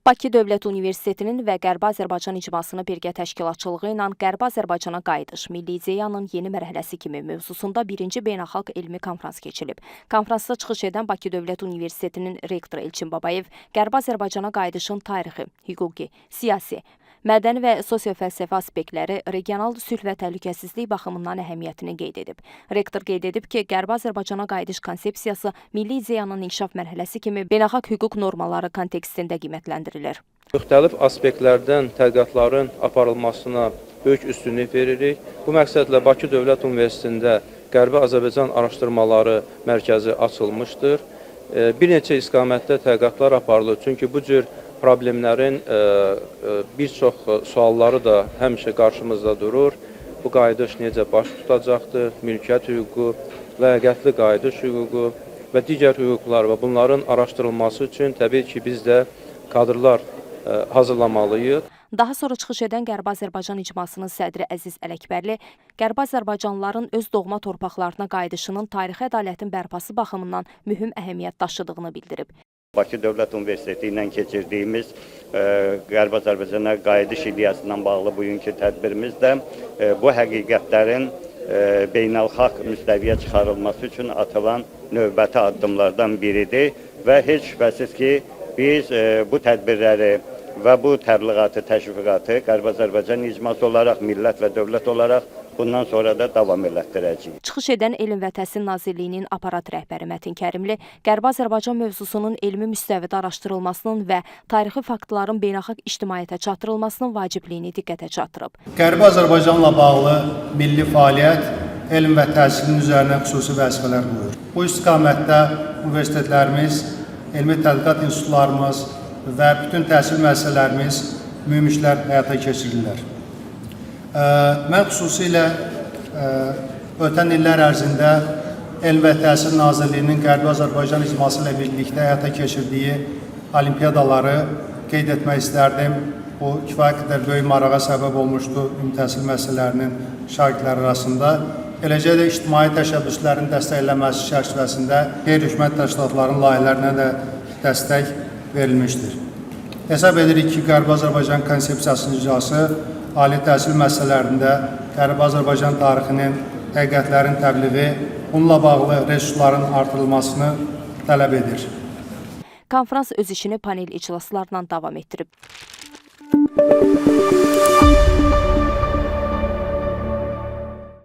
Bakı Dövlət Universitetinin və Qərbi Azərbaycan icmasının birgə təşkilatçılığı ilə Qərbi Azərbaycana qayıdış, milli ideyanın yeni mərhələsi kimi mövzusunda birinci beynəlxalq elmi konfrans keçirilib. Konfransda çıxış edən Bakı Dövlət Universitetinin rektoru Elçin Babayev Qərbi Azərbaycana qayıdışın tarixi, hüquqi, siyasi, mədəni və sosiofəlsəfi aspektləri, regional sülh və təhlükəsizlik baxımından əhəmiyyətini qeyd edib. Rektor qeyd edib ki, Qərbi Azərbaycana qayıdış konsepsiyası milli ideyanın inkişaf mərhələsi kimi beynəlxalq hüquq normaları kontekstində qiymətləndirilir. Müxtəlif aspektlərdən tədqiqatların aparılmasına böyük üstünlük veririk. Bu məqsədlə Bakı Dövlət Universitetində Qərbi Azərbaycan Araşdırmaları Mərkəzi açılmışdır. Bir neçə istiqamətdə tədqiqatlar aparılır, çünki bu cür problemlərin bir çox sualları da həmişə qarşımızda durur. Bu qayıdış necə baş tutacaqdır, mülkiyyət hüququ, ləyaqətli qayıdış hüququ və digər hüquqlar və bunların araşdırılması üçün təbii ki, biz də kadrlar hazırlamalıyıq. Daha sonra çıxış edən Qərbi Azərbaycan icmasının sədri Əziz Ələkbərli, Qərbi Azərbaycanlıların öz doğma torpaqlarına qayıdışının tarixi ədalətin bərpası baxımından mühüm əhəmiyyət daşıdığını bildirib. Bakı Dövlət Universiteti ilə keçirdiyimiz Qərbi Azərbaycana qayıdış ideyasından bağlı bugünkü tədbirimiz də bu həqiqətlərin beynəlxalq müstəviyə çıxarılması üçün atılan növbəti addımlardan biridir və heç şübhəsiz ki, biz bu tədbirləri və bu təbliğatı, təşviqatı Qərbi Azərbaycan icması olaraq, millət və dövlət olaraq bundan sonra da davam elətdirəcəyik. Çıxış edən Elm və Təhsil Nazirliyinin aparat rəhbəri Mətin Kərimli Qərbi Azərbaycan mövzusunun elmi müstəvidə araşdırılmasının və tarixi faktların beynəlxalq ictimaiyyətə çatdırılmasının vacibliyini diqqətə çatdırıb. Qərbi Azərbaycanla bağlı milli fəaliyyət elm və təhsilin üzərinə xüsusi vəzifələr qoyur. Bu istiqamətdə universitetlərimiz, elmi tədqiqat institutlarımız və bütün təhsil müəssisələrimiz mühüm işlər həyata keçirirlər. Mən xüsusilə ötən illər ərzində Elm və Təhsil Nazirliyinin Qərbi Azərbaycan icması ilə birlikdə həyata keçirdiyi olimpiyadaları qeyd etmək istərdim. Bu kifayət qədər böyük marağa səbəb olmuşdu ümumi təhsil müəssisələrinin şagirdləri arasında. Eləcə də ictimai təşəbbüslərin dəstəklənməsi çərçivəsində qeyri-hökumət təşkilatlarının layihələrinə də dəstək verilmişdir. Hesab edirik ki, Qərbi Azərbaycan konsepsiyasının icrası ali təhsil müəssisələrində Qərbi Azərbaycan tarixinin, həqiqətlərin təbliği, bununla bağlı resursların artırılmasını tələb edir. Konfrans öz işini panel iclaslarla davam etdirib.